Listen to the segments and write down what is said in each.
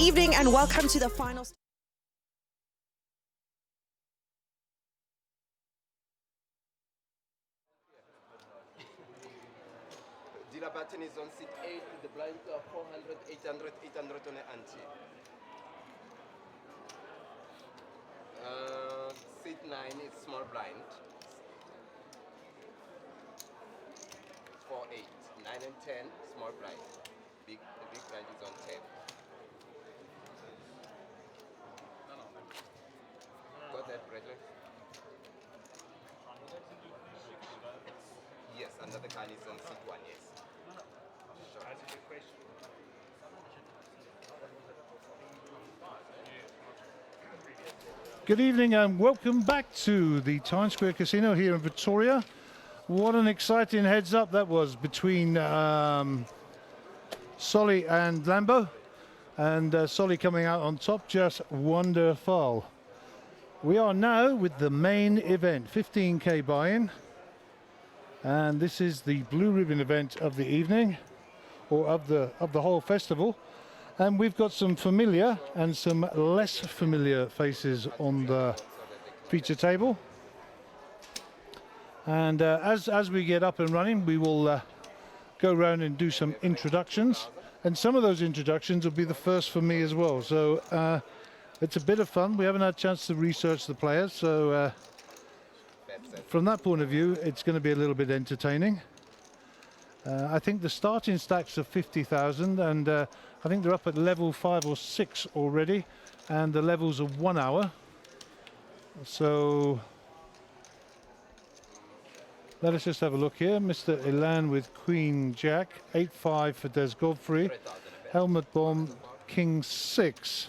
evening and welcome to the final. Dealer button is on seat 8 with the blinds are 400, 800, 800 on the ante. Seat 9 is small blind. 4, 8, 9 and 10, small blind. The big blind is on 10. Got that, Bradley? Yes, another car is on seat 1, yes. Sure. That's a good question. Good evening and welcome back to the Times Square Casino here in Victoria. What an exciting heads up that was between Solly and Lambo, and Solly coming out on top, just wonderful. We are now with the main event, 15k buy-in, and this is the blue ribbon event of the evening, or of the whole festival. And we've got some familiar and some less familiar faces on the feature table. And as we get up and running, we will go around and do some introductions. And some of those introductions will be the first for me as well. So it's a bit of fun. We haven't had a chance to research the players. So from that point of view, it's going to be a little bit entertaining. I think the starting stacks are 50,000, and I think they're up at level 5 or 6 already, and the levels are 1 hour. So let us just have a look here. Mr. Ilan with Queen Jack, 8-5 for Des Godfrey, Helmet Bomb, King 6.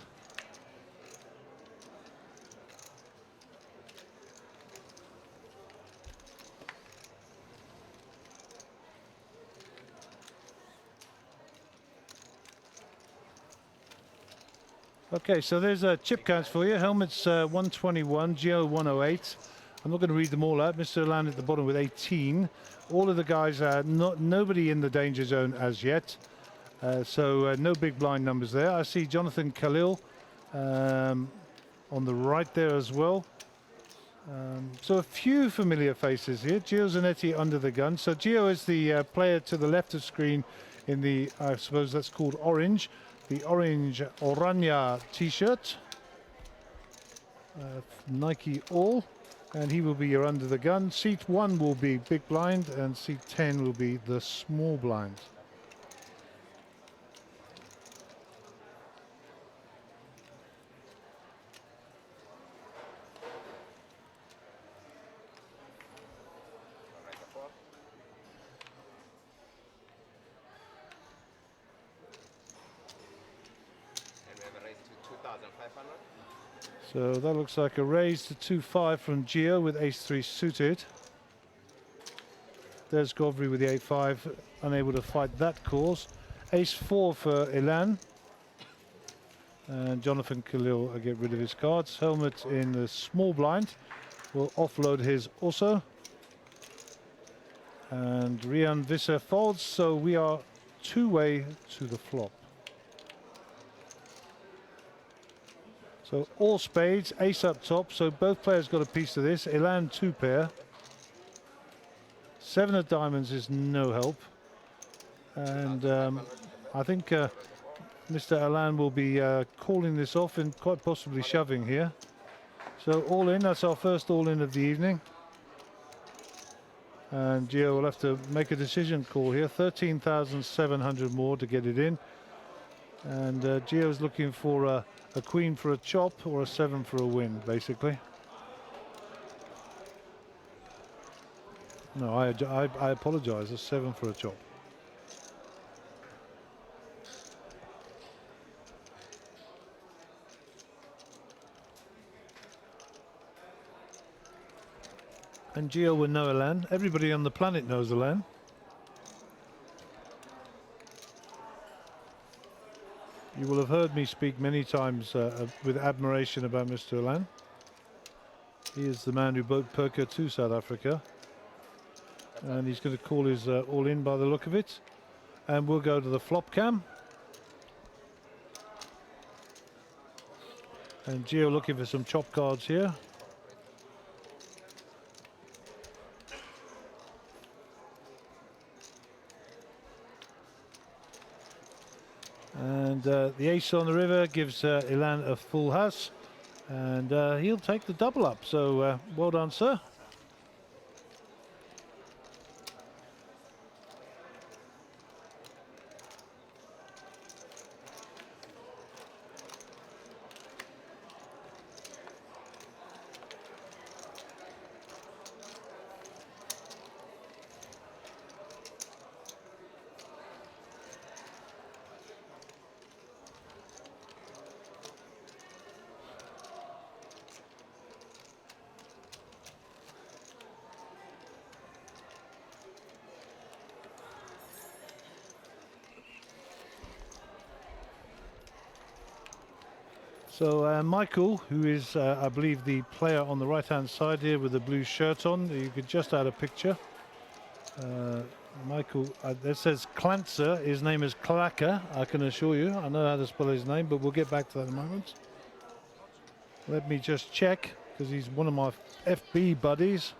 Okay, so there's chip counts for you. Helmet's 121, Geo 108. I'm not going to read them all out. Mr. Land at the bottom with 18. All of the guys are nobody in the danger zone as yet. So no big blind numbers there. I see Jonathan Khalil on the right there as well. So a few familiar faces here. Gio Zanetti under the gun. So Gio is the player to the left of screen in the, I suppose that's called orange. The orange Oranje t-shirt, Nike All, and he will be your under the gun. Seat 1 will be big blind and seat 10 will be the small blind. So that looks like a raise to 2-5 from Gio with ace-3 suited. There's Godfrey with the 8-5, unable to fight that course. Ace-4 for Ilan. And Jonathan Khalil will get rid of his cards. Helmet in the small blind will offload his also. And Rian Visser folds, so we are two-way to the flop. So all spades, ace up top, so both players got a piece of this. Ilan 2 pair. 7 of diamonds is no help. And I think Mr. Ilan will be calling this off and quite possibly shoving here. So all in, that's our first all in of the evening. And Gio will have to make a decision call here. 13,700 more to get it in. And Gio's looking for a queen for a chop or a 7 for a win, basically. No, I apologize, a 7 for a chop. And Gio will know Ilan. Everybody on the planet knows Ilan. You will have heard me speak many times with admiration about Mr. Ilan. He is the man who brought poker to South Africa. And he's going to call his all in by the look of it. And we'll go to the flop cam. And Gio looking for some chop cards here. And the ace on the river gives Ilan a full house. And he'll take the double up. So well done, sir. So Michael, who is, I believe, the player on the right-hand side here with the blue shirt on, you could just add a picture. Michael, that says Clancer. His name is Clacker, I can assure you. I know how to spell his name, but we'll get back to that in a moment. Let me just check, because he's one of my FB buddies.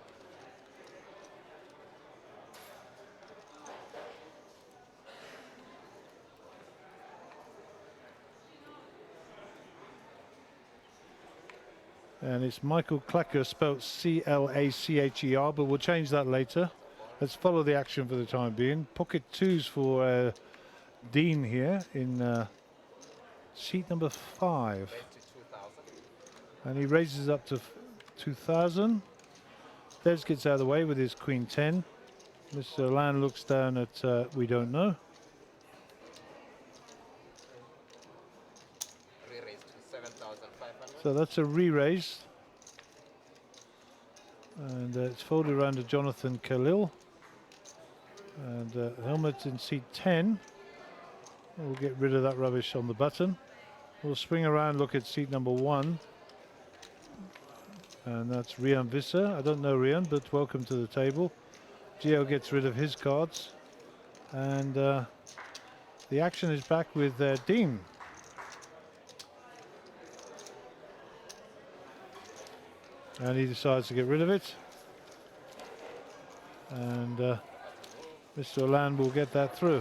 And it's Michael Clacker, spelled C-L-A-C-H-E-R, but we'll change that later. Let's follow the action for the time being. Pocket twos for Dean here in seat number 5. And he raises up to 2,000. Des gets out of the way with his queen 10. Mr. Land looks down at we don't know. So that's a re-raise. And it's folded around to Jonathan Khalil. And Helmut in seat 10. We'll get rid of that rubbish on the button. We'll swing around, look at seat number 1. And that's Rian Visser. I don't know Rian, but welcome to the table. Gio gets rid of his cards. And the action is back with Dean. And he decides to get rid of it. And Mr. Land will get that through.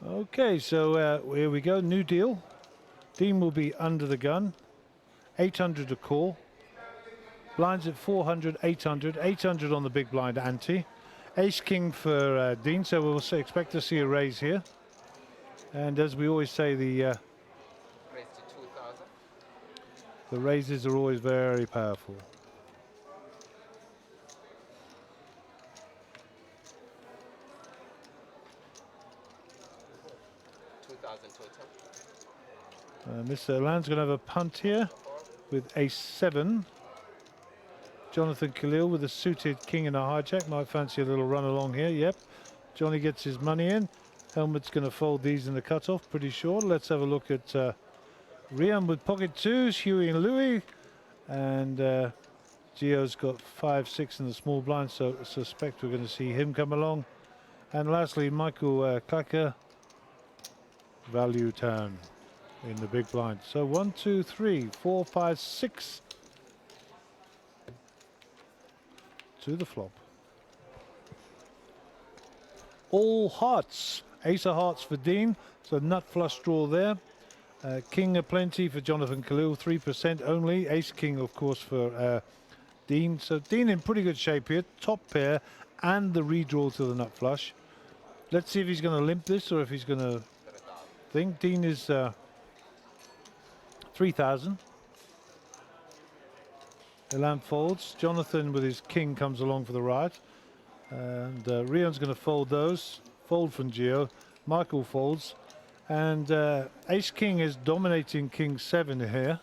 Okay, so here we go, new deal. Dean will be under the gun. 800 to call. Blinds at 400, 800. 800 on the big blind ante. Ace King for Dean, so we'll expect to see a raise here. And as we always say, the raises are always very powerful. Mr. Land's going to have a punt here with ace 7. Jonathan Khalil with a suited king and a hijack. Might fancy a little run along here. Yep. Johnny gets his money in. Helmut's going to fold these in the cutoff, pretty sure. Let's have a look at Rian with pocket twos, Huey and Louis. And Gio's got 5, 6 in the small blind, so I suspect we're going to see him come along. And lastly, Michael Clacker, value turn in the big blind. So 1, 2, 3, 4, 5, 6 to the flop. All hearts. Ace of hearts for Dean. So nut flush draw there. King of plenty for Jonathan Khalil. 3% only. Ace king, of course, for Dean. So Dean in pretty good shape here. Top pair and the redraw to the nut flush. Let's see if he's going to limp this or if he's going to think. Dean is 3,000. Elan folds. Jonathan with his king comes along for the ride. And Rian's going to fold those. Fold from Gio. Michael folds. And Ace King is dominating King 7 here.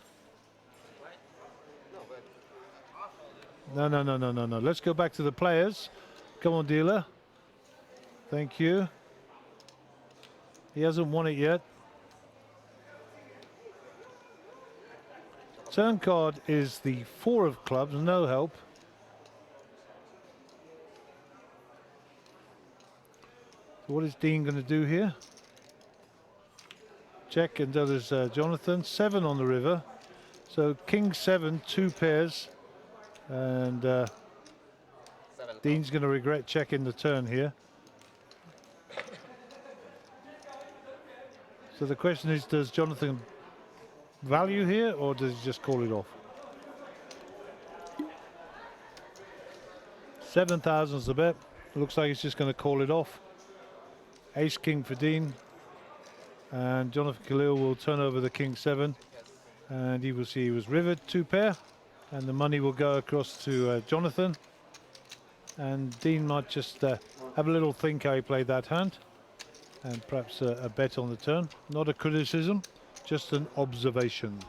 No. Let's go back to the players. Come on, dealer. Thank you. He hasn't won it yet. Turn card is the 4 of clubs, no help. What is Dean going to do here? Check, and that is Jonathan. 7 on the river. So King 7, 2 pairs. And Dean's going to regret checking the turn here. So the question is, does Jonathan value here, or does he just call it off? 7,000 is the bet. Looks like he's just going to call it off. Ace King for Dean. And Jonathan Khalil will turn over the King 7. And he will see he was rivered, 2 pair. And the money will go across to Jonathan. And Dean might just have a little think how he played that hand. And perhaps a bet on the turn. Not a criticism, just an observation.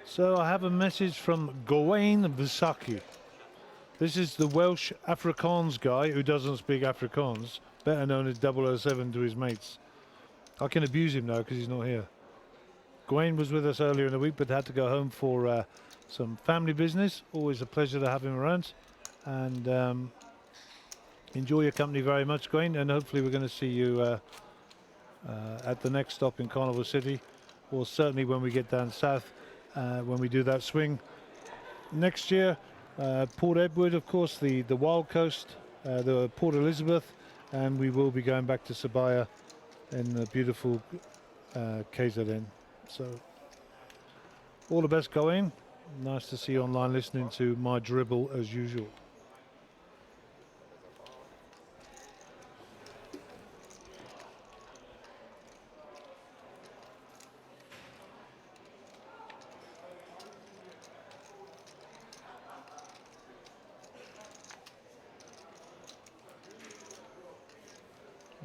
So I have a message from Gawain Visaki. This is the Welsh Afrikaans guy who doesn't speak Afrikaans, better known as 007 to his mates. I can abuse him now because he's not here. Gawain was with us earlier in the week but had to go home for some family business. Always a pleasure to have him around. And enjoy your company very much, Gawain, and hopefully we're going to see you at the next stop in Carnival City, or certainly when we get down south, when we do that swing next year. Port Edward, of course, the Wild Coast, the Port Elizabeth, and we will be going back to Sabaya in the beautiful KZN. So all the best, Gawain. Nice to see you online listening to my dribble as usual.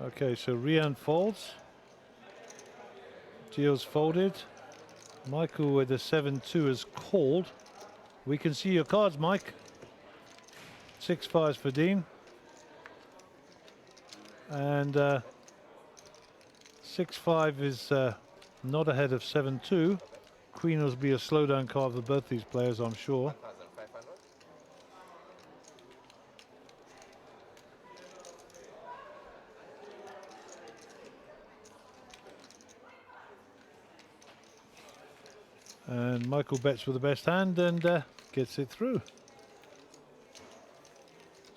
Okay, so Rian folds. Gio's folded. Michael with a 7-2 is called. We can see your cards, Mike. 6-5 for Dean. And 6-5 is not ahead of 7-2. Queen will be a slowdown card for both these players, I'm sure. And Michael bets with the best hand and gets it through.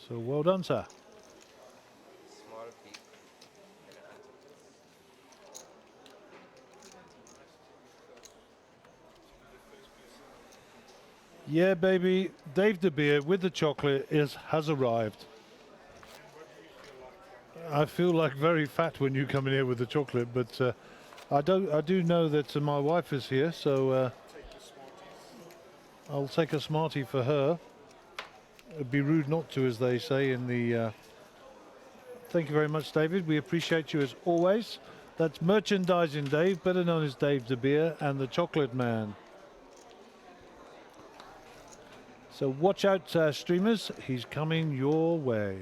So well done, sir. Yeah, baby, Dave De Beer with the chocolate has arrived. I feel like very fat when you come in here with the chocolate, but I do know that my wife is here, so I'll take a Smartie for her. It'd be rude not to, as they say in the... Thank you very much, David. We appreciate you as always. That's Merchandising Dave, better known as Dave De Beer, and the Chocolate Man. So watch out, streamers. He's coming your way.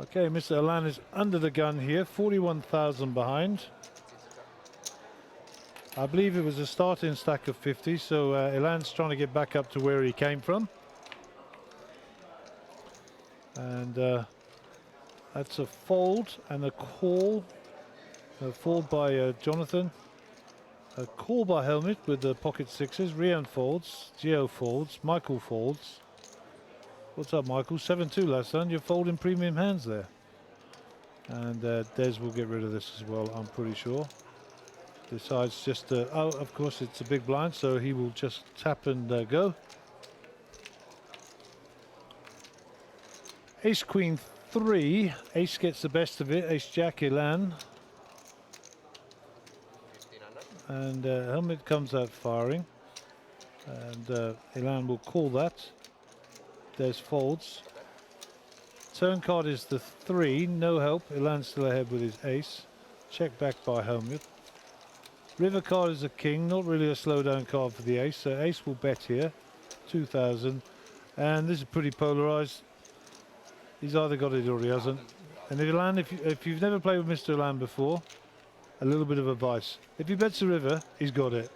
Okay, Mr. Alan is under the gun here, 41,000 behind. I believe it was a starting stack of 50, so Elan's trying to get back up to where he came from. And that's a fold and a call. A fold by Jonathan. A call by Helmut with the pocket sixes. Rian folds, Gio folds, Michael folds. What's up, Michael? 7-2 last time. You're folding premium hands there. And Des will get rid of this as well, I'm pretty sure. Decides just to, oh, of course, it's a big blind, so he will just tap and go. Ace Queen 3. Ace gets the best of it. Ace Jack Elan. And Helmut comes out firing. And Ilan will call that. There's folds. Turn card is the 3, no help. Ilan's still ahead with his ace. Check back by Helmut. River card is a king, not really a slowdown card for the ace. So ace will bet here, 2,000. And this is pretty polarized. He's either got it or he hasn't. And Ilan, if you've never played with Mr. Ilan before, a little bit of advice. If he bets the river, he's got it.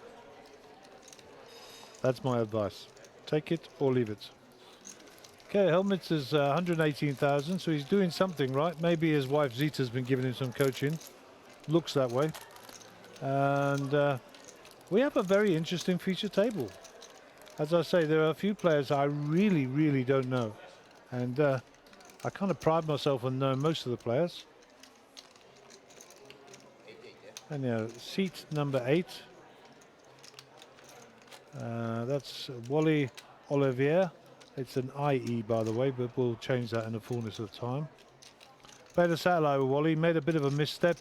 That's my advice. Take it or leave it. Okay, Helmut is 118,000, so he's doing something right. Maybe his wife Zita's been giving him some coaching. Looks that way. And we have a very interesting feature table. As I say, there are a few players I really don't know. And I kind of pride myself on knowing most of the players. And seat number 8. That's Wally Olivier. It's an IE, by the way, but we'll change that in the fullness of time. Played a satellite with Wally, made a bit of a misstep.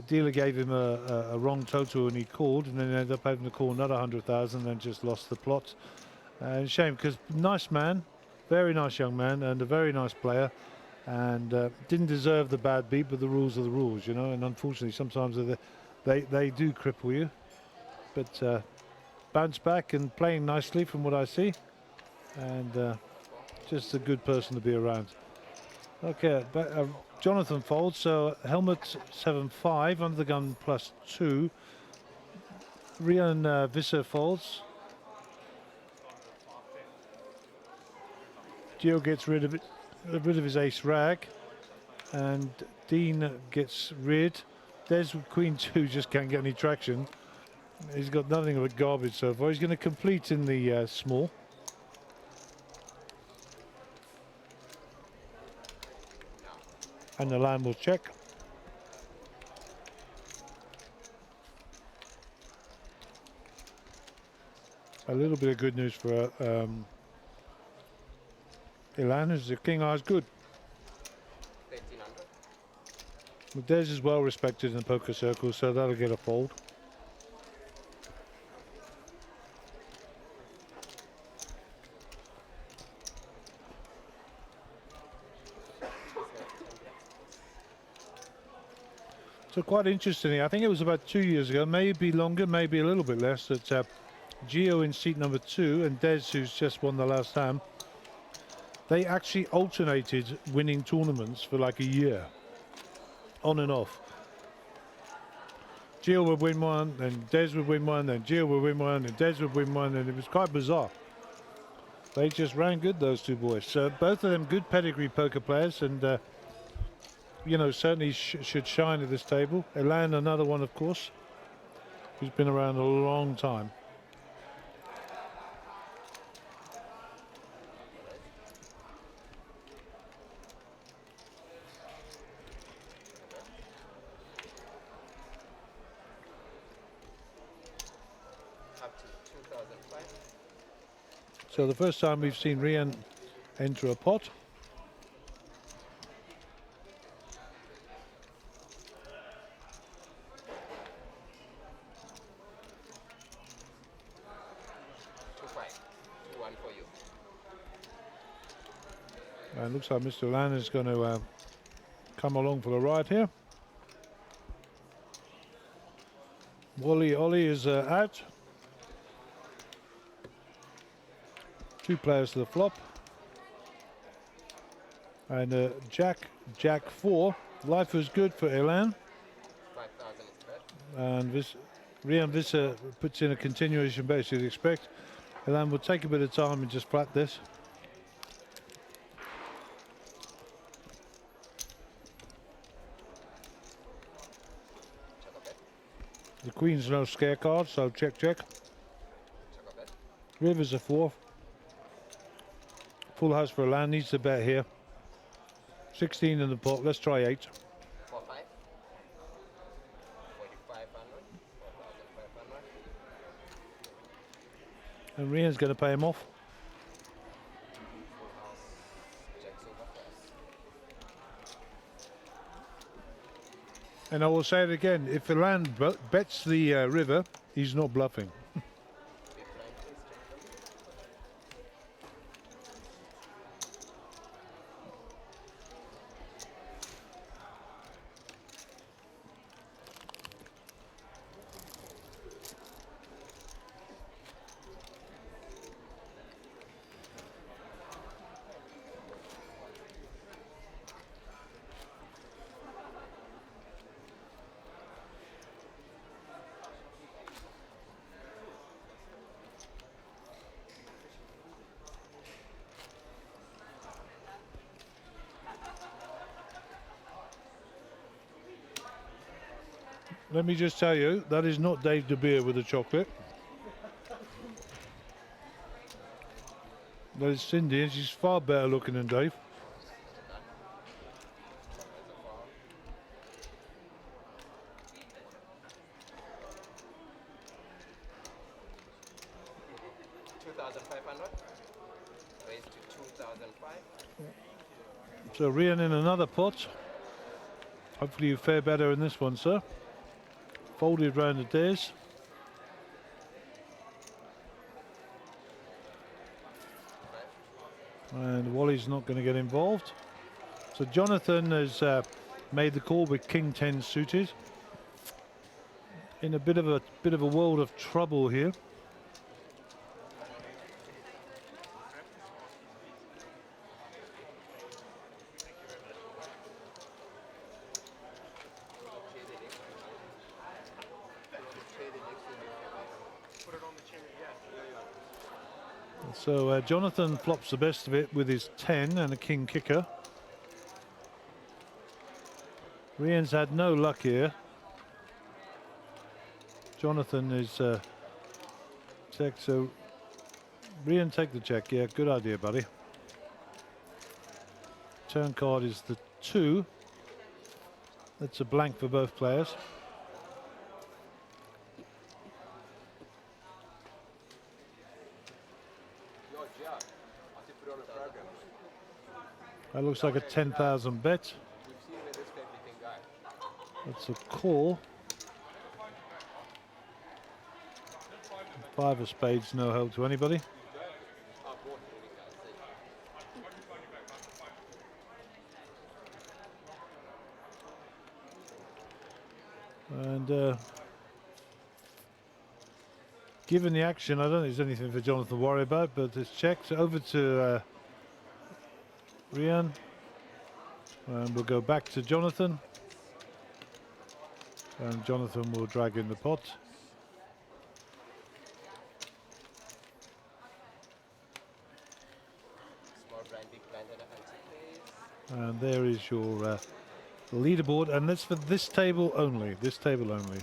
Dealer gave him a wrong total and he called, and then ended up having to call another 100,000 and just lost the plot. Shame, because nice man, very nice young man, and a very nice player, and didn't deserve the bad beat, but the rules are the rules, you know, and unfortunately sometimes they do cripple you. But bounced back and playing nicely from what I see. And just a good person to be around. Okay, Jonathan folds, so Helmut 7-5, under the gun +2. Rian Visser folds. Gio gets rid of his ace rag, and Dean gets rid. There's Queen 2, just can't get any traction. He's got nothing but garbage so far. He's going to complete in the small. And the line will check. A little bit of good news for Ilan, is the king eyes good. 1,300. But Des is well respected in the poker circle, so that'll get a fold. So quite interesting. I think it was about 2 years ago, maybe longer, maybe a little bit less, that Gio in seat number 2 and Des, who's just won the last time, they actually alternated winning tournaments for like a year, on and off. Gio would win one, then Des would win one, then Gio would win one, and Des would win one, and it was quite bizarre. They just ran good, those two boys. So both of them good pedigree poker players, and you know, certainly should shine at this table. Ilan, another one, of course, who's been around a long time. Up to 2005. So the first time we've seen Rian enter a pot. And looks like Mr. Ilan is going to come along for the ride here. Wally Ollie is out. 2 players to the flop. And Jack 4. Life was good for Ilan. 5,000 is bet. And Rian Visser puts in a continuation bet, as you'd expect. Ilan will take a bit of time and just flat this. The Queen's no scare card, so check. River's a 4. Full house for Ilan, needs to bet here. 16 in the pot, let's try 8. 4-5. 4,500. 4,500. And Rian's going to pay him off. Full house. Checks over first. And I will say it again, if Ilan bets the river, he's not bluffing. Big blind, please. Let me just tell you, that is not Dave De Beer with the chocolate. That is Cindy, and she's far better looking than Dave. Raised to 2005. So Rian in another pot. Hopefully you fare better in this one, sir. Folded round the days. And Wally's not going to get involved. So Jonathan has made the call with King 10 suited. In a bit of a world of trouble here. So Jonathan flops the best of it with his 10 and a king kicker. Rian's had no luck here. Jonathan is check, so Rian take the check. Yeah, good idea, buddy. Turn card is the 2. That's a blank for both players. That looks like a 10,000 bet. That's a call. 5 of spades, no help to anybody. And given the action, I don't think there's anything for Jonathan to worry about, but it's checked over to Rian. And we'll go back to Jonathan. And Jonathan will drag in the pot. And there is your leaderboard, and that's for this table only. This table only.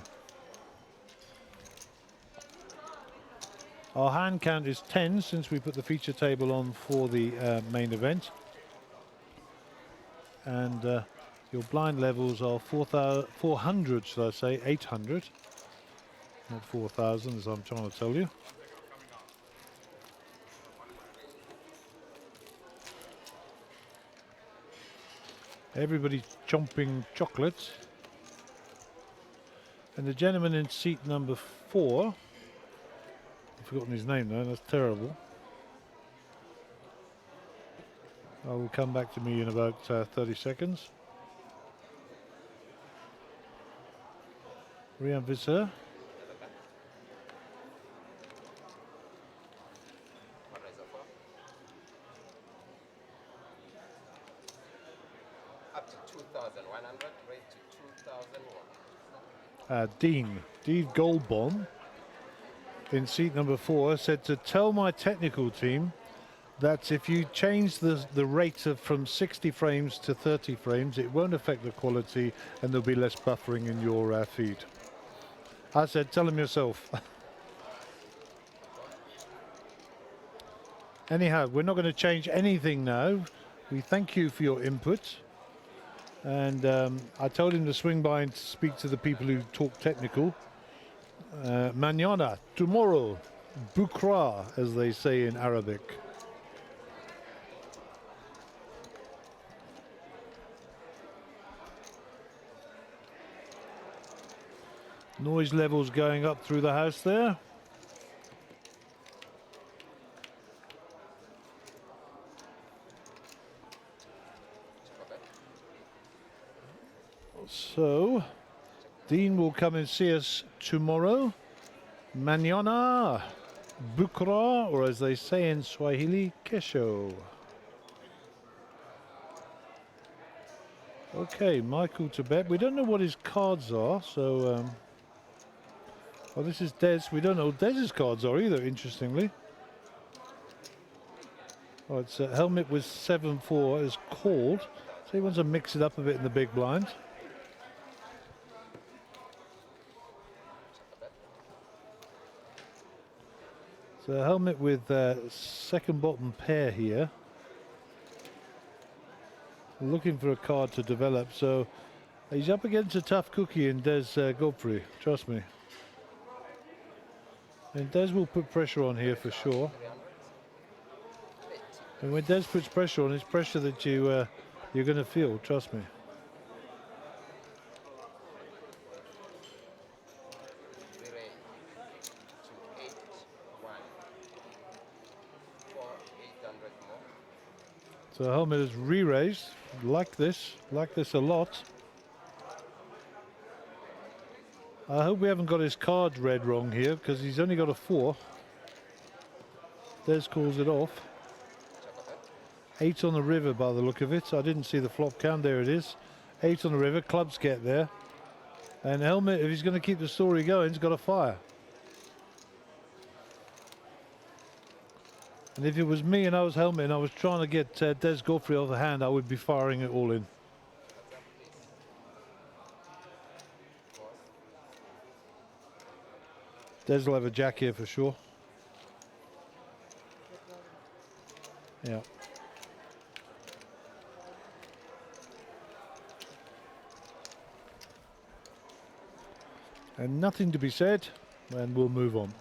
Our hand count is 10 since we put the feature table on for the main event. And your blind levels are 400, should I say, 800. Not 4,000, as I'm trying to tell you. Everybody's chomping chocolates. And the gentleman in seat number 4, I've forgotten his name now, that's terrible. Will come back to me in about 30 seconds. Rian Visser. Up to 2,100, raised to 2,001. Dean Goldbomb in seat number 4 said to tell my technical team that if you change the rate of from 60 frames to 30 frames, it won't affect the quality and there'll be less buffering in your feed. I said, tell him yourself. Anyhow, we're not going to change anything now. We thank you for your input. And I told him to swing by and speak to the people who talk technical. Mañana, tomorrow, bukra, as they say in Arabic. Noise levels going up through the house there. So, Dean will come and see us tomorrow. Mañana, bukra, or as they say in Swahili, kesho. Okay, Michael to bet. We don't know what his cards are, so... well, this is Des. We don't know what Des's cards are either, interestingly. Oh, it's a helmet with 7-4 is called. So he wants to mix it up a bit in the big blind. So helmet with second bottom pair here. Looking for a card to develop, so he's up against a tough cookie in Des Godfrey, trust me. And Des will put pressure on here for sure. And when Des puts pressure on, it's pressure that you're going to feel, trust me. So helmet is re-raised, like this a lot. I hope we haven't got his card read wrong here, because he's only got a 4. Des calls it off. 8 on the river by the look of it. I didn't see the flop count, there it is. 8 on the river, clubs get there. And helmet, if he's going to keep the story going, he's got a fire. And if it was me and I was helmet and I was trying to get Des Godfrey off the hand, I would be firing it all in. Des will have a jack here for sure. Yeah. And nothing to be said, and we'll move on.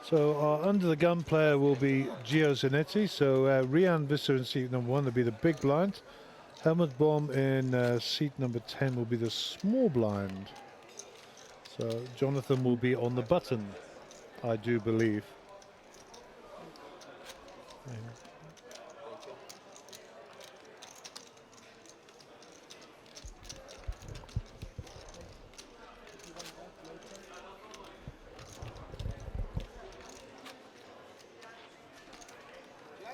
So under the gun player will be Gio Zanetti. So Rian Visser in seat number 1 will be the big blind. Helmut Bomb in seat number 10 will be the small blind. So Jonathan will be on the button, I do believe.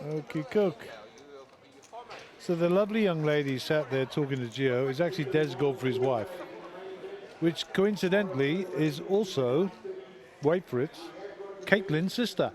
Okie coke. So the lovely young lady sat there talking to Gio is actually Des Godfrey's wife, which coincidentally is also, wait for it, Caitlin's sister.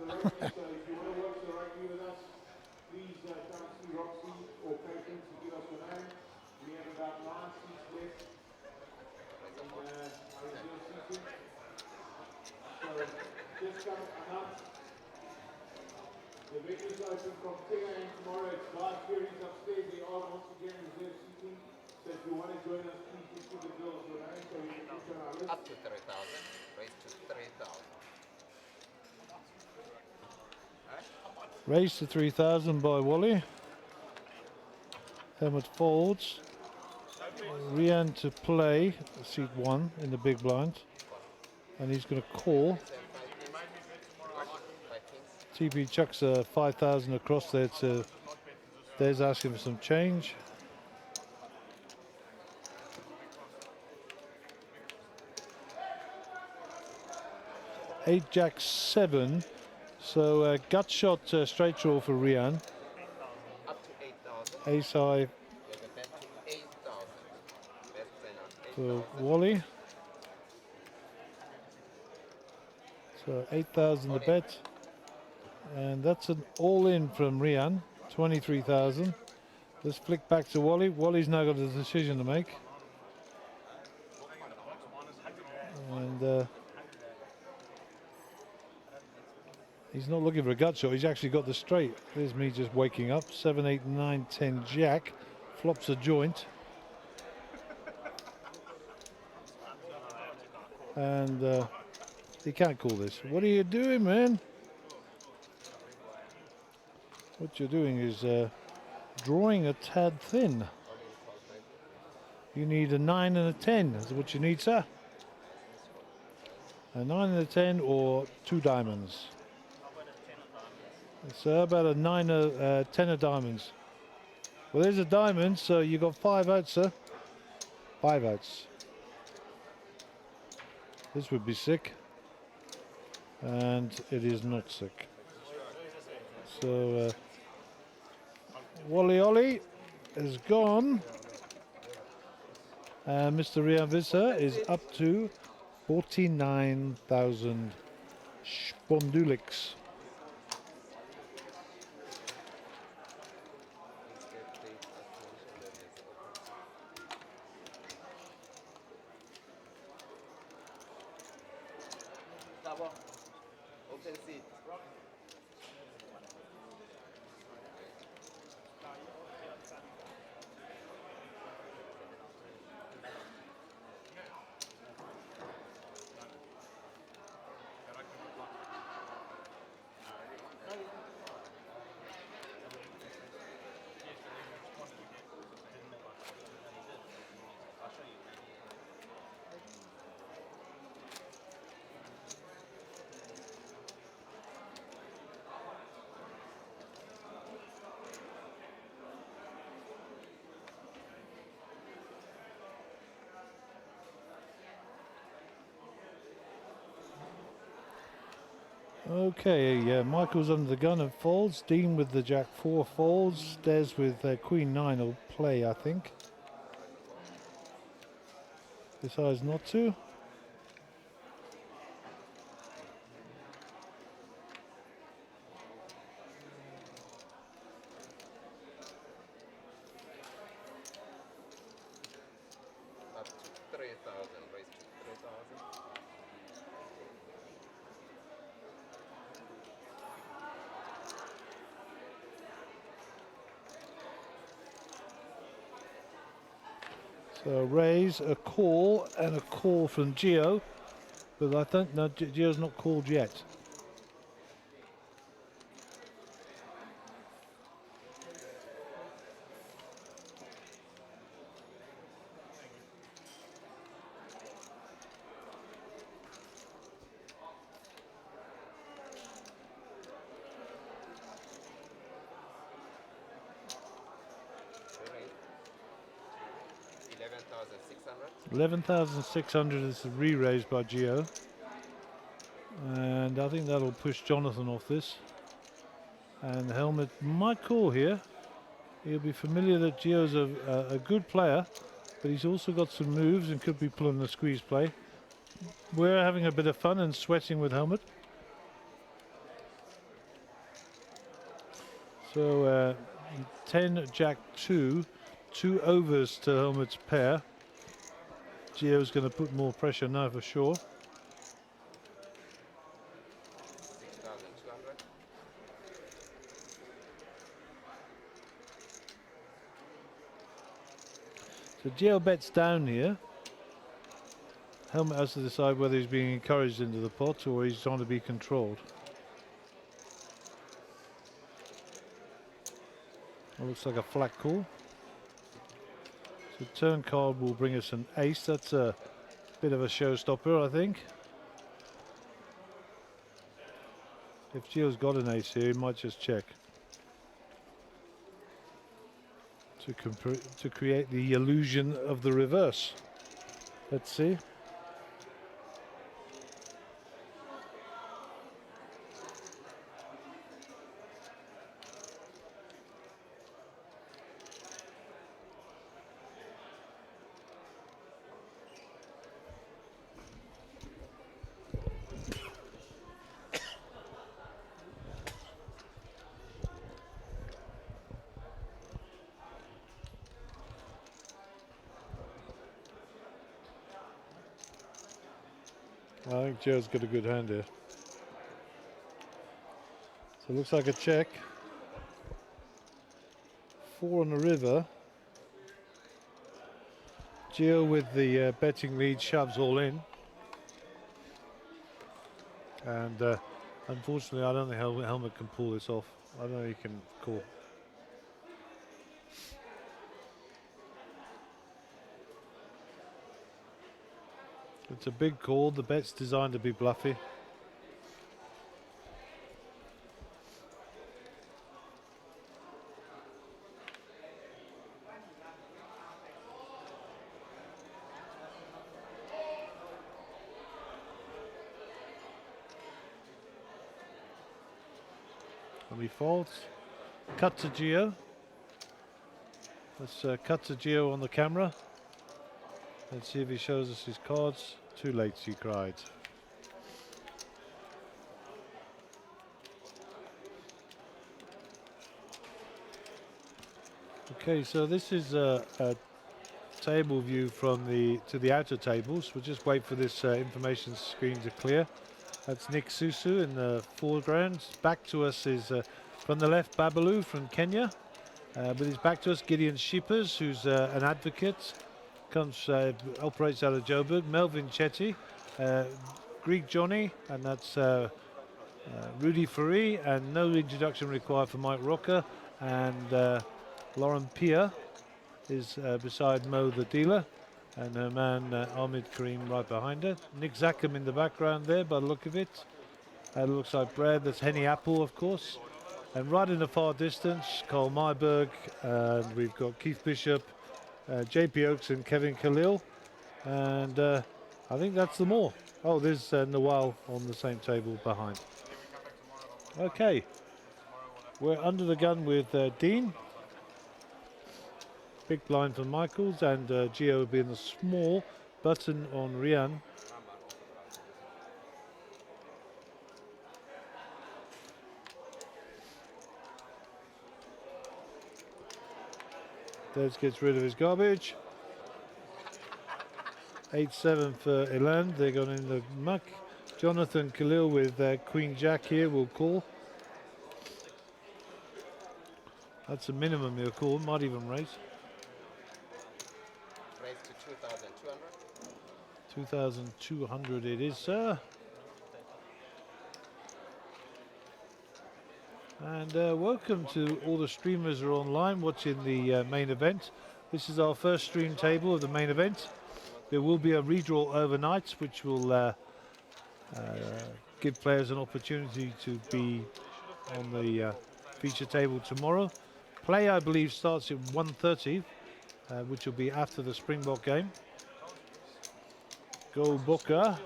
The venue's open from 10 a.m. tomorrow. It's live series upstairs. They are once again reserved seating. So if you want to join us, please just give the girls your name so we can put you on our list. Up to 3,000, raised to 3,000. Raised to 3,000 by Wally. Helmet folds. Rian to play, seat 1 in the big blind. And he's going to call. TP chucks 5,000 across there to Des, asking for some change. Eight jack 7, so gut shot straight draw for Rian. Up to 8,000. Ace high for Wally. So 8,000 the bet. And that's an all-in from Rian, 23,000. Let's flick back to Wally. Wally's now got a decision to make. And he's not looking for a gut shot, he's actually got the straight. There's me just waking up. 7, 8, 9, 10 jack. Flops a joint. And he can't call this. What are you doing, man? What you're doing is drawing a tad thin. You need a 9 and a 10. That's what you need, sir. A 9 and a 10 or 2 diamonds. It's about a 9 or 10 of diamonds. Well, there's a diamond, so you got 5 outs, sir. 5 outs. This would be sick. And it is not sick. So Wally Ollie is gone. Mr. Riavisa is up to 49,000 spondulics. Open seat. Okay, Michael's under the gun and folds. Dean with the Jack 4 folds. Des with Queen 9 will play, I think. Decides not to. Up to 3,000. Raise to 3,000. So raise, a call, and a call from Gio. But I think no, Gio's not called yet. Raise 11,600. 11,600 is re-raised by Gio. And I think that'll push Jonathan off this. And Helmet might call here. He'll be familiar that Gio's a good player, but he's also got some moves and could be pulling the squeeze play. We're having a bit of fun and sweating with Helmet. So 10 Jack 2, 2 overs to Helmet's pair. Gio's going to put more pressure now for sure. 6,200. So Gio bets down here. Helmet has to decide whether he's being encouraged into the pot or he's trying to be controlled. It looks like a flat call. So turn card will bring us an ace. That's a bit of a showstopper, I think. If Gio's got an ace here, he might just check. To create the illusion of the reverse. Let's see. I think Gio's got a good hand here. So it looks like a check. 4 on the river. Gio with the betting lead shoves all in. And unfortunately, I don't think Helmet can pull this off. I don't think he can call. It's a big call. The bet's designed to be bluffy. And he folds. Cut to Gio. Let's cut to Gio on the camera. Let's see if he shows us his cards. Too late, she cried. Okay, so this is a table view from the outer tables. We'll just wait for this information screen to clear. That's Nick Susu in the foreground. Back to us is from the left Babalu from Kenya. With his back to us, Gideon Shippers, who's an advocate, operates out of Joburg. Melvin Chetty, Greek Johnny, and that's Rudy Faree, and no introduction required for Mike Rocker. And Lauren Pia is beside Mo the dealer, and her man Ahmed Karim right behind her. Nick Zackham in the background there by the look of it. Looks like Brad, that's Henny Apple of course. And right in the far distance, Carl Myberg, and we've got Keith Bishop, JP Oakes and Kevin Khalil. And I think that's them all. Oh, there's Nawal on the same table behind. Okay, we're under the gun with Dean. Big blind for Michaels, and Gio being the small button on Rian. Des gets rid of his garbage. 8-7 for Elan. They're gone in the muck. Jonathan Khalil with Queen Jack here will call. That's a minimum he'll call, might even raise. Raise to 2,200. 2,200 it is, sir. And welcome to all the streamers who are online watching the main event. This is our first stream table of the main event. There will be a redraw overnight, which will give players an opportunity to be on the feature table tomorrow. Play, I believe, starts at 1:30, which will be after the Springbok game. Go Booker.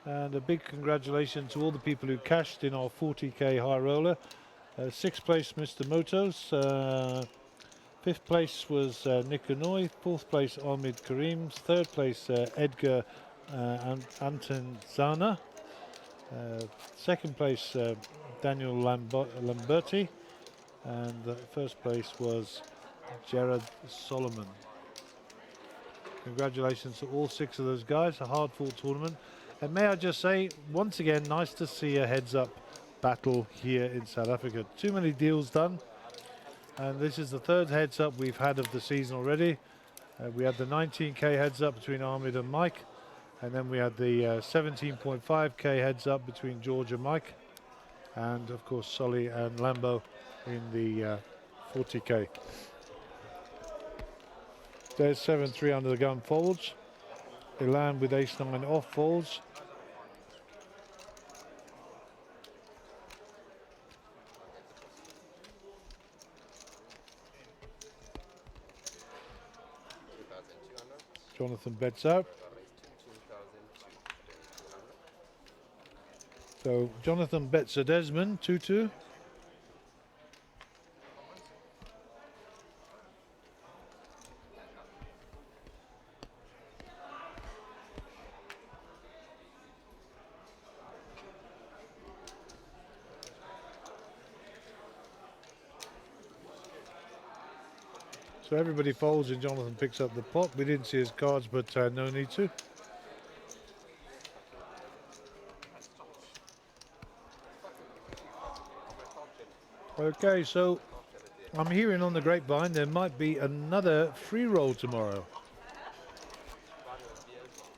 And a big congratulations to all the people who cashed in our 40k high roller. 6th place, Mr. Motos. 5th place was Nick Anoy. 4th place, Ahmed Karim. 3rd place, Edgar Antanzana. 2nd place, Daniel Lamberti. And the 1st place was Jared Solomon. Congratulations to all 6 of those guys. A hard-fought tournament. And may I just say, once again, nice to see a heads-up battle here in South Africa. Too many deals done. And this is the 3rd heads-up we've had of the season already. We had the 19k heads-up between Ahmed and Mike. And then we had the 17.5k heads-up between George and Mike. And, of course, Solly and Lambo in the 40k. There's 7-3 under the gun folds. Elan with ace-9 off folds. Jonathan bets out. So Jonathan bets a Desmond, 2-2. So everybody folds and Jonathan picks up the pot. We didn't see his cards, but no need to. Okay, so I'm hearing on the grapevine there might be another free roll tomorrow.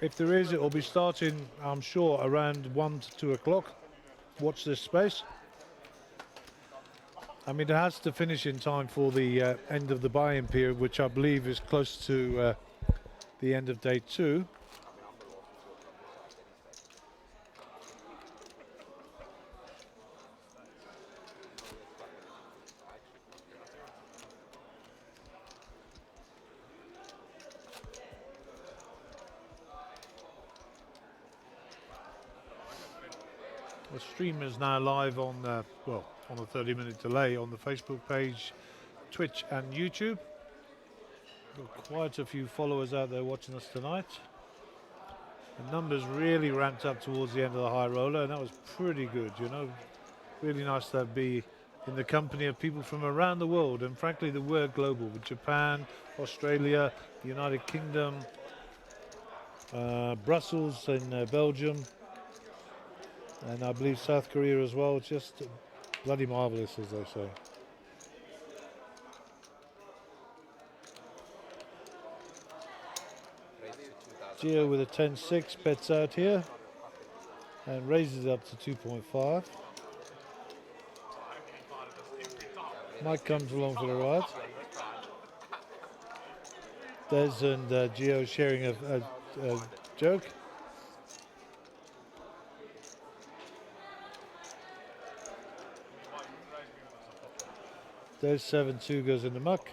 If there is, it will be starting, I'm sure, around 1 to 2 o'clock. Watch this space. I mean, it has to finish in time for the end of the buy-in period, which I believe is close to the end of day 2. The stream is now live on, well, on a 30-minute delay on the Facebook page, Twitch and YouTube. Got quite a few followers out there watching us tonight. The numbers really ramped up towards the end of the high roller, and that was pretty good, you know. Really nice to be in the company of people from around the world, and frankly, the word global, with Japan, Australia, the United Kingdom, Brussels in Belgium, and I believe South Korea as well. Just bloody marvellous, as they say. Gio with a 10-6 bets out here and raises it up to 2.5. Mike comes along for the ride. Des and Gio sharing a joke. Des 7-2 goes in the muck.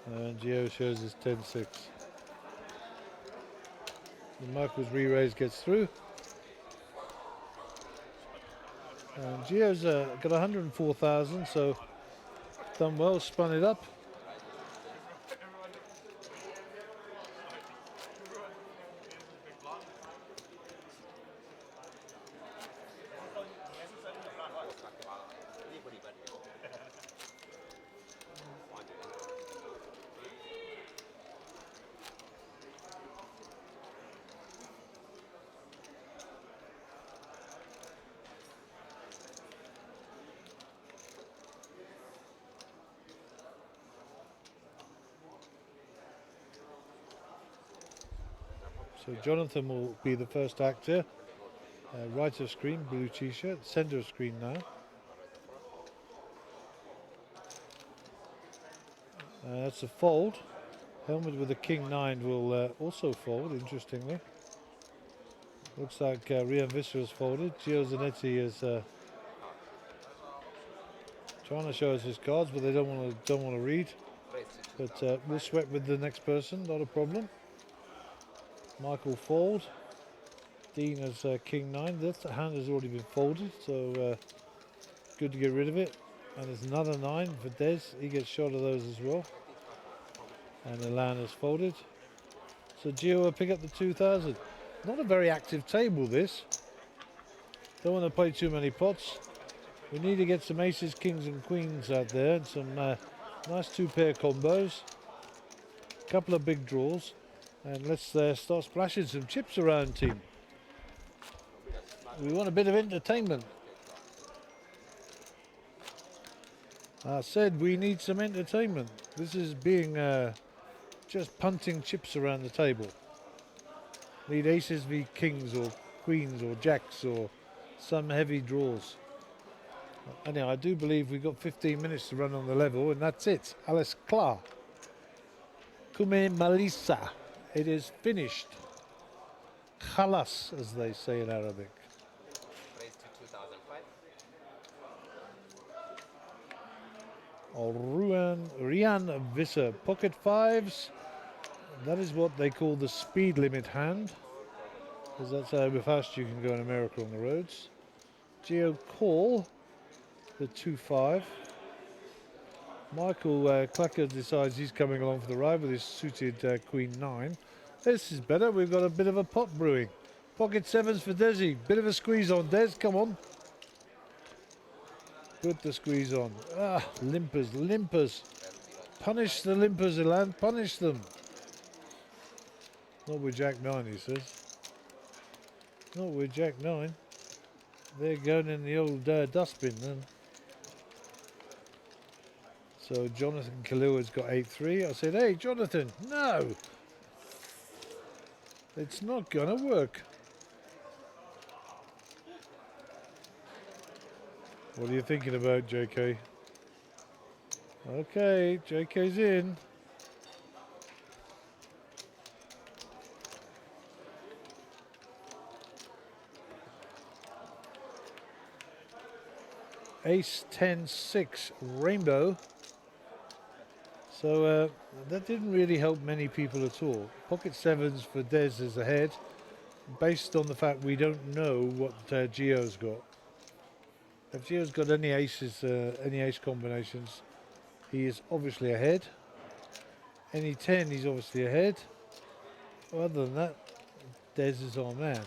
And Gio shows his 10-6. The muck was re-raised, gets through. And Gio's got 104,000, so done well, spun it up. So Jonathan will be the first actor. Right of screen, blue t-shirt, center of screen now. That's a fold. Helmet with the King 9 will also fold, interestingly. Looks like Rian Visser has folded. Gio Zanetti is trying to show us his cards, but they don't want to read. But we'll sweat with the next person, not a problem. Michael fold. Dean has King 9. That hand has already been folded, so good to get rid of it. And there's another 9 for Des. He gets shot of those as well. And Elan is folded. So Gio will pick up the 2,000. Not a very active table, this. Don't want to play too many pots. We need to get some aces, kings and queens out there, and some nice two-pair combos. A couple of big draws. And let's start splashing some chips around, team. We want a bit of entertainment. I said we need some entertainment. This is being just punting chips around the table. Need aces v kings or queens or jacks or some heavy draws. Anyhow, I do believe we've got 15 minutes to run on the level, and that's it. Alles klar. Kume Malisa. It is finished. Khalas, as they say in Arabic. Raised to 2005. Rian Visser, pocket fives. That is what they call the speed limit hand, because that's how fast you can go in America on the roads. Gio call the 2-5. Michael Clacker decides he's coming along for the ride with his suited Queen 9. This is better. We've got a bit of a pot brewing. Pocket sevens for Desi. Bit of a squeeze on Des. Come on. Put the squeeze on. Ah, limpers, limpers. Punish the limpers, Elan. Punish them. Not with Jack 9, he says. Not with Jack 9. They're going in the old dustbin then. So Jonathan Kalu has got 8-3. I said, hey, Jonathan, no. It's not going to work. What are you thinking about, JK? Okay, JK's in. Ace 10-6 rainbow. So that didn't really help many people at all. Pocket sevens for Des is ahead, based on the fact we don't know what Gio's got. If Gio's got any aces, any ace combinations, he is obviously ahead. Any 10, he's obviously ahead. Other than that, Des is our man.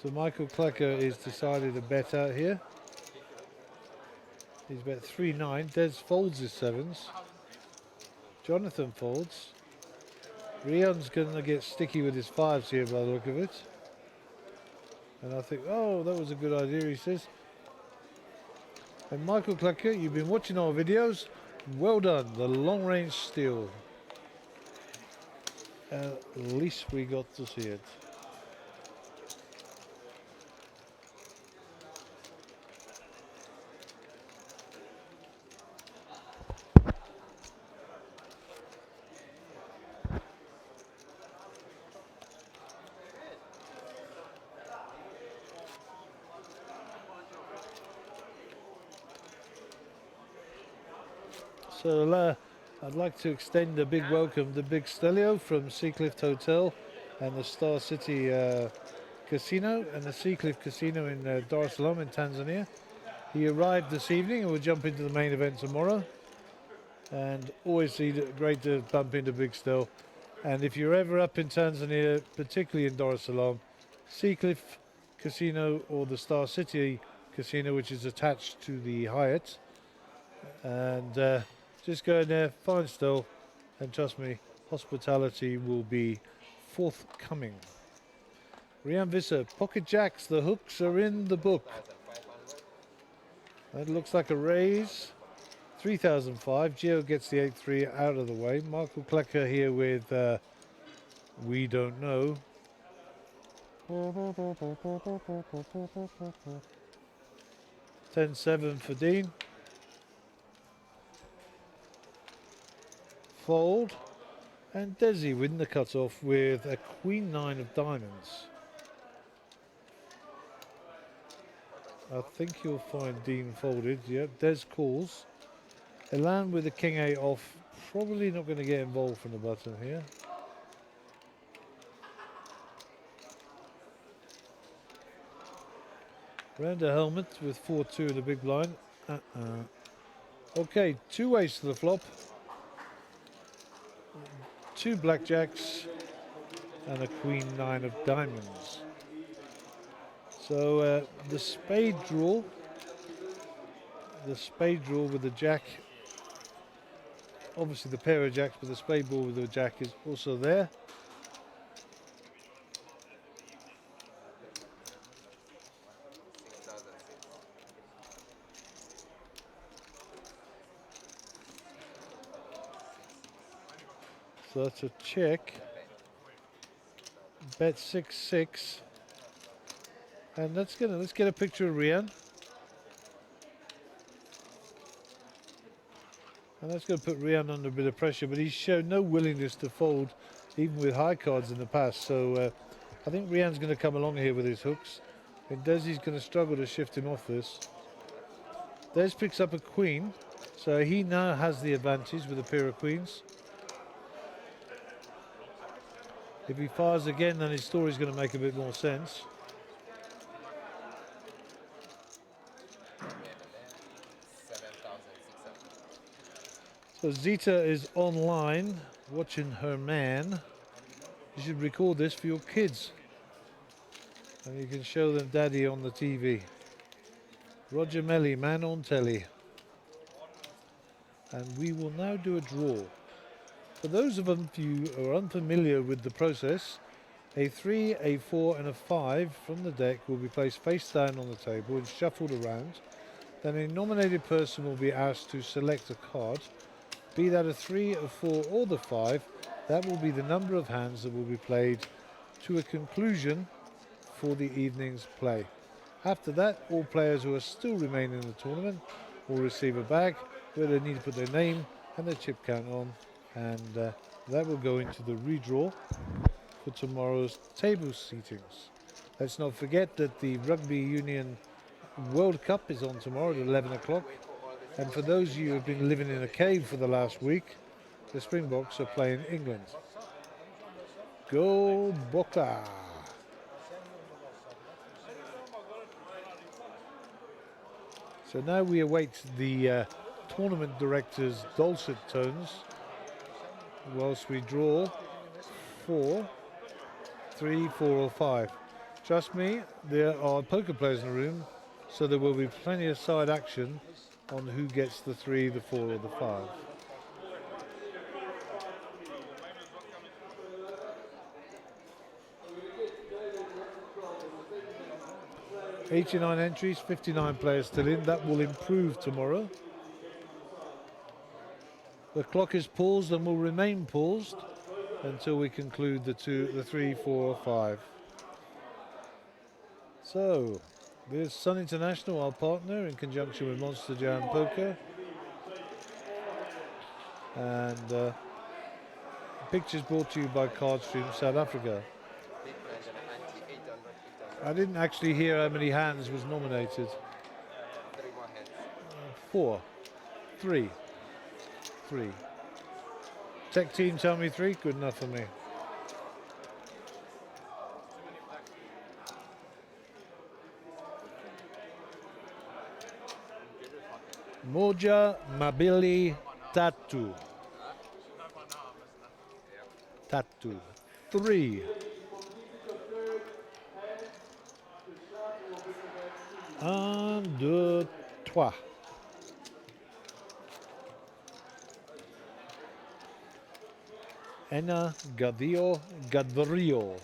So Michael Klecker is decided a bet out here. He's bet 3-9. Des folds his sevens. Jonathan folds. Rian's going to get sticky with his fives here by the look of it. And I think, oh, that was a good idea, he says. And Michael Klecker, you've been watching our videos. Well done, the long range steal. At least we got to see it. So I'd like to extend a big welcome to Big Stelio from Seacliff Hotel and the Star City Casino and the Seacliff Casino in Dar es Salaam in Tanzania. He arrived this evening and we'll jump into the main event tomorrow. And always great to bump into Big Stel. And if you're ever up in Tanzania, particularly in Dar es Salaam, Seacliff Casino or the Star City Casino, which is attached to the Hyatt. And just go in there, find Stel, and trust me, hospitality will be forthcoming. Rian Visser, pocket jacks, the hooks are in the book. That looks like a raise. 3005. Gio gets the 8-3 out of the way. Michael Klecker here with we don't know. 10-7 for Dean. Fold. And Desi win the cutoff with a Queen 9 of diamonds. I think you'll find Dean folded. Yep, Des calls. Elan with the King 8 off. Probably not going to get involved from the button here. Round a helmet with 4-2 in the big blind. Okay, 2 ways to the flop. 2 blackjacks and a Queen 9 of diamonds. So the spade draw with the jack, obviously the pair of jacks, but the spade ball with the jack is also there. So that's a check. Bet 6-6. And let's get a picture of Rian. And that's going to put Rian under a bit of pressure, but he's shown no willingness to fold, even with high cards in the past. So I think Rian's going to come along here with his hooks. And Desi's going to struggle to shift him off this. Des picks up a queen, so he now has the advantage with a pair of queens. If he fires again, then his story's going to make a bit more sense. So Zita is online watching her man. You should record this for your kids. And you can show them daddy on the TV. Roger Melly, man on telly. And we will now do a draw. For those of you who are unfamiliar with the process, a 3, a 4 and a 5 from the deck will be placed face down on the table and shuffled around. Then a nominated person will be asked to select a card. Be that a 3, a 4 or the 5, that will be the number of hands that will be played to a conclusion for the evening's play. After that, all players who are still remaining in the tournament will receive a bag where they need to put their name and their chip count on, and that will go into the redraw for tomorrow's table seatings. Let's not forget that the Rugby Union World Cup is on tomorrow at 11 o'clock. And for those of you who have been living in a cave for the last week, the Springboks are playing England. go Boca. So now we await the tournament director's dulcet tones whilst we draw 4, 3, 4 or 5. Trust me, there are poker players in the room, so there will be plenty of side action on who gets the 3, the 4 or the 5. 89 entries, 59 players still in. That will improve tomorrow. The clock is paused and will remain paused until we conclude the 3, 4, 5. So, there's Sun International, our partner, in conjunction with Monsterjam Poker. And the pictures brought to you by Cardstream South Africa. Big blind and anti 800, I didn't actually hear how many hands was nominated. 3 more hands. 4, 3, 3. Tech team tell me 3, good enough for me. Moja Mabili Tatu. Tatu. 3. 1, 2, 3. Ena Gadio Gadrio.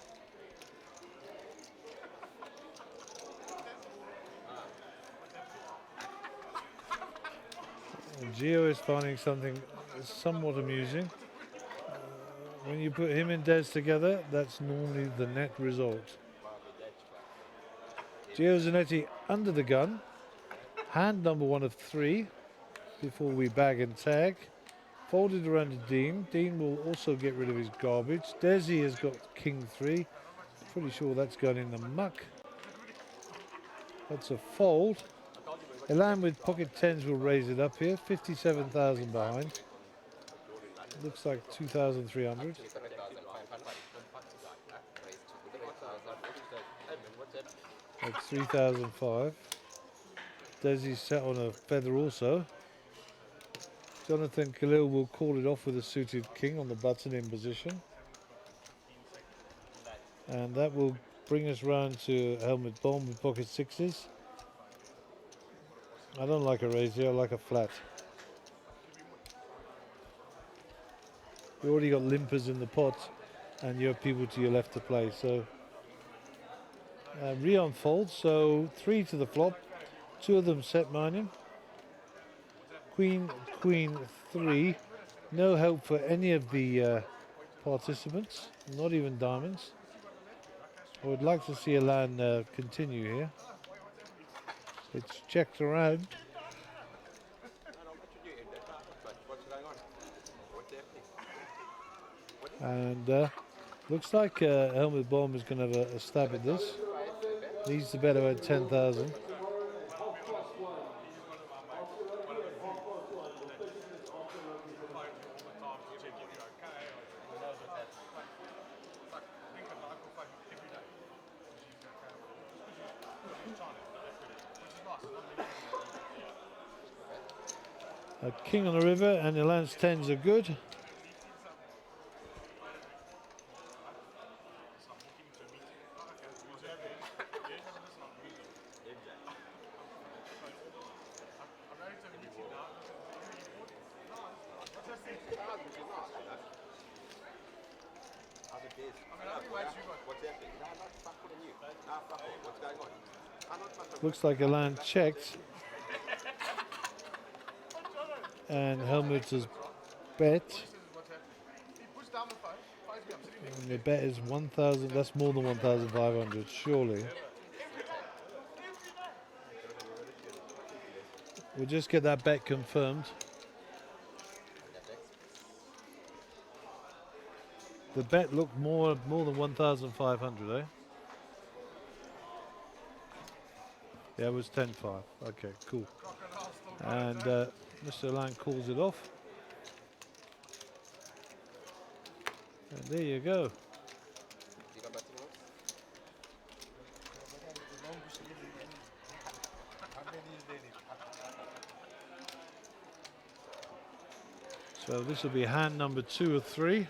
Gio is finding something somewhat amusing. When you put him and Des together, that's normally the net result. Gio Zanetti under the gun. Hand number 1 of 3 before we bag and tag. Folded around to Dean. Dean will also get rid of his garbage. Desi has got king 3. Pretty sure that's gone in the muck. That's a fold. Elan with pocket 10s will raise it up here. 57,000 behind. Looks like 2,300. That's 3,005. Desi's set on a feather also. Jonathan Khalil will call it off with a suited king on the button in position. And that will bring us round to Helmut Bomb with pocket 6s. I don't like a raise here, I like a flat. You already got limpers in the pot and you have people to your left to play. So Rion folds, so 3 to the flop, 2 of them set mining. Queen, Queen 3. No help for any of the participants, not even diamonds. I would like to see a land continue here. It's checked around. And looks like Helmut Baum is going to have a stab at this. Needs to bet about 10,000. A king on the river and Elan's 10s are good. Looks like Elan checked. And Helmut has bet. And the bet is 1,000. That's more than 1,500, surely. We'll just get that bet confirmed. The bet looked more than 1,500, eh? Yeah, it was 10-5. Okay, cool. And Mr. Lang calls it off. And there you go. So this will be hand number 2 of 3.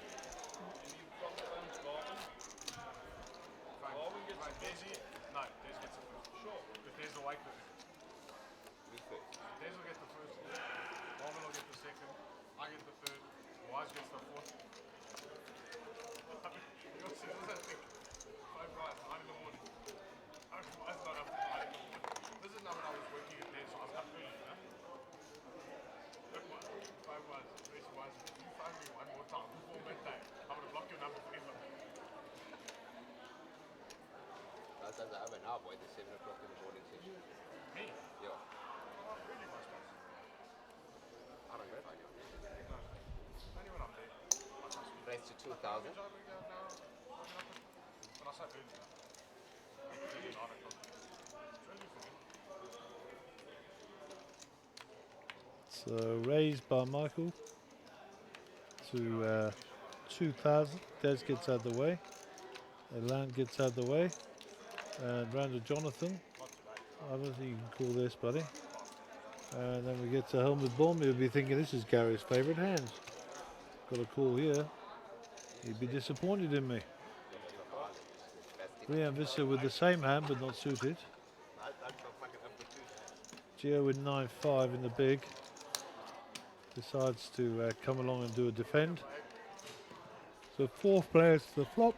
Sometimes I have an hour boy at 7 o'clock in the morning session. Me? Yeah. I don't know if I do. Race to 2,000. So raised by Michael to 2,000. Des gets out of the way. Elan gets out of the way. And round to Jonathan. I don't think you can call this, buddy. And then we get to Helmut Baum. He'll be thinking this is Gary's favourite hand. Got a call here. He'd be disappointed in me. Rian Visser with the same hand but not suited. Gio with 9-5 in the big. Decides to come along and do a defend. So 4th players to the flop.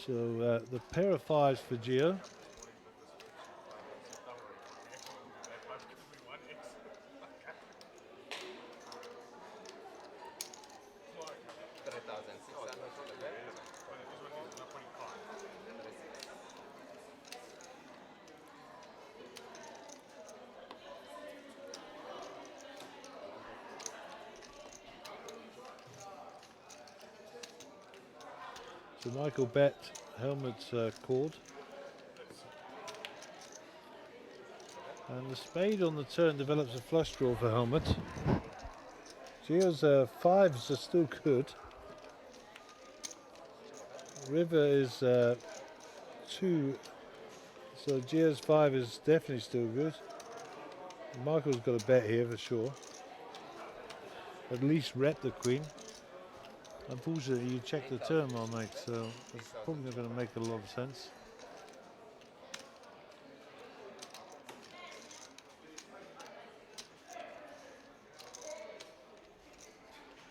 So the pair of 5s for Gio. So Michael bet, Helmut's called. And the spade on the turn develops a flush draw for Helmut. Gio's 5s are still good. River is 2, so Gio's 5 is definitely still good. Michael's got a bet here for sure. At least rep the queen. Unfortunately, you check the turn, my mate, so it's probably not going to make a lot of sense.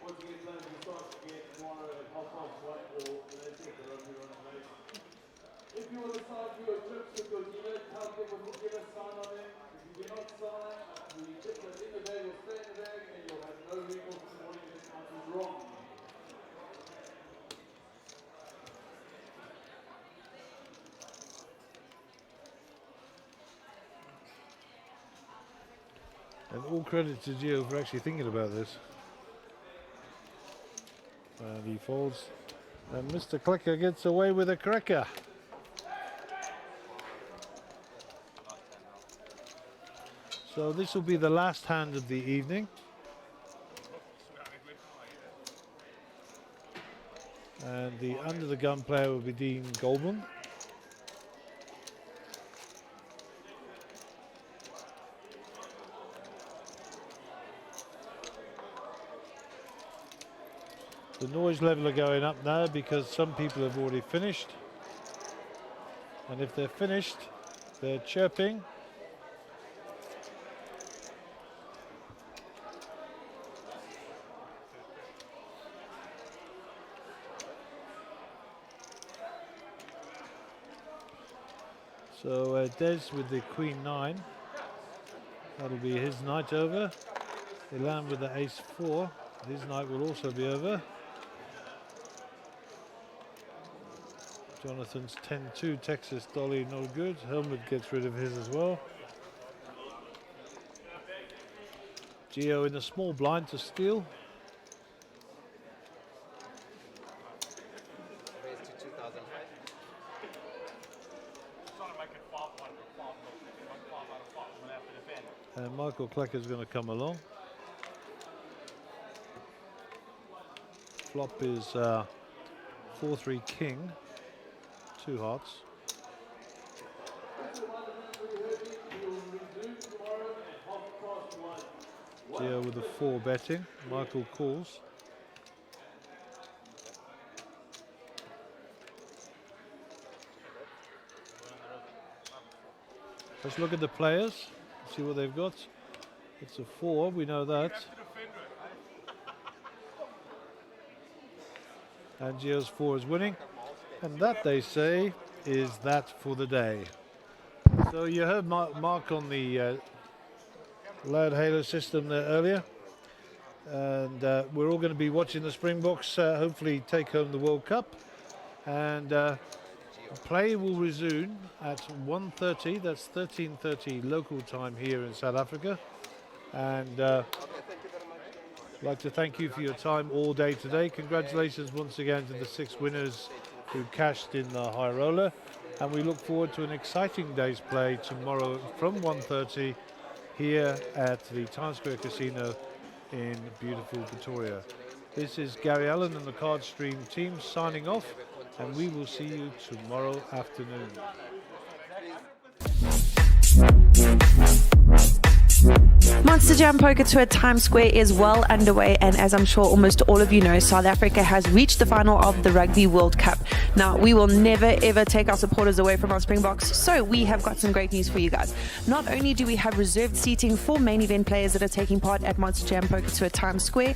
Once you get plans to start again tomorrow at 1:30 or then take the rugby on the place. If you want to sign for your trips with your dealer, tell people to give a sign on it. If you do not sign, the trip that's in the bag will stay in the bag and you'll have no recourse in the morning if this count is wrong. And all credit to Gio for actually thinking about this. And he folds. And Mr. Clicker gets away with a cracker. So this will be the last hand of the evening. And the under the gun player will be Dean Goldman. The noise level are going up now because some people have already finished. And if they're finished, they're chirping. So Des with the Queen 9. That'll be his night over. Elan with the Ace 4. His night will also be over. Jonathan's 10-2 Texas Dolly, no good. Helmut gets rid of his as well. Gio in a small blind to steal. Raise to 2,005. And Michael Klecker's going to come along. Flop is 4-3 King. 2 hearts. That's the one that we heard. We will resume tomorrow at 1:30 Gio with the 4 betting. Michael calls. Let's look at the players, see what they've got. It's a 4, we know that. And Gio's 4 is winning. And that, they say, is that for the day. So you heard Mark on the loud halo system there earlier. And we're all going to be watching the Springboks hopefully take home the World Cup. And play will resume at 1:30, that's 13:30 local time here in South Africa. And I'd like to thank you for your time all day today. Congratulations once again to the 6 winners who cashed in the high roller. And we look forward to an exciting day's play tomorrow from 1:30 here at the Times Square Casino in beautiful Pretoria. This is Gary Allen and the Card Stream team signing off, and we will see you tomorrow afternoon. Monsterjam Poker Tour Times Square is well underway, and as I'm sure almost all of you know, South Africa has reached the final of the Rugby World Cup. Now, we will never ever take our supporters away from our Springboks, so we have got some great news for you guys. Not only do we have reserved seating for main event players that are taking part at Monsterjam Poker Tour Times Square,